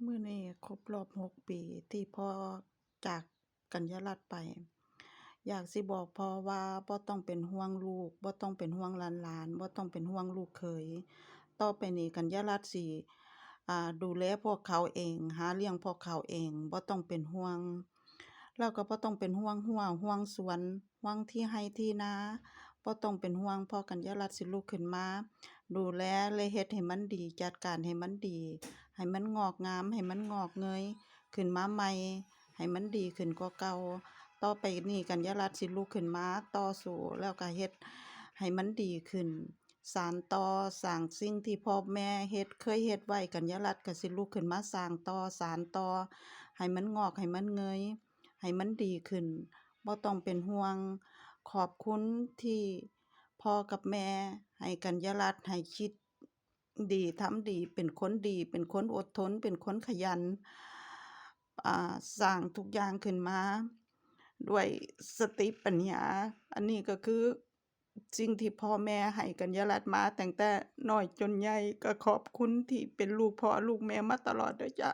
มื้อนี้ครบรอบ6ปีที่พ่อจากกัญญารัตน์ไปอยากสิบอกพ่อว่าบ่ต้องเป็นห่วงลูกบ่ต้องเป็นห่วงหลานๆบ่ต้องเป็นห่วงลูกเขยต่อไปนี้กัญญารัตน์สิดูแลพวกเขาเองหาเลี้ยงพวกเขาเองบ่ต้องเป็นห่วงแล้วก็บ่ต้องเป็นห่วงหัวห่วงสวนห่วงที่ไร่ที่นาบ่ต้องเป็นห่วงเพราะกัญญารัตน์สิลุกขึ้นมาดูแลและเฮ็ดให้มันดีจัดการให้มันดี ให้มันงอกงามให้มันงอกเงยขึ้นมาใหม่ให้มันดีขึ้นกว่าเก่าต่อไปนี้กัญญารัตน์สิลุกขึ้นมาต่อสู้แล้วก็เฮ็ดให้มันดีขึ้นสานต่อสร้างสิ่งที่พ่อแม่เคยเฮ็ดไว้กัญญารัตน์ก็สิลุกขึ้นมาสร้างต่อสานต่อให้มันงอกให้มันเงยให้มันดีขึ้นบ่ต้องเป็นห่วงขอบคุณที่พ่อกับแม่ให้กัญญารัตน์ให้คิด ดีทำดีเป็นคนดีเป็นคนอดทนเป็นคนขยันสร้างทุกอย่างขึ้นมาด้วยสติปัญญาอันนี้ก็คือสิ่งที่พ่อแม่ให้กัญญารัตน์มาตั้งแต่น้อยจนใหญ่ก็ขอบคุณที่เป็นลูกพ่อลูกแม่มาตลอดเด้อจ้ะ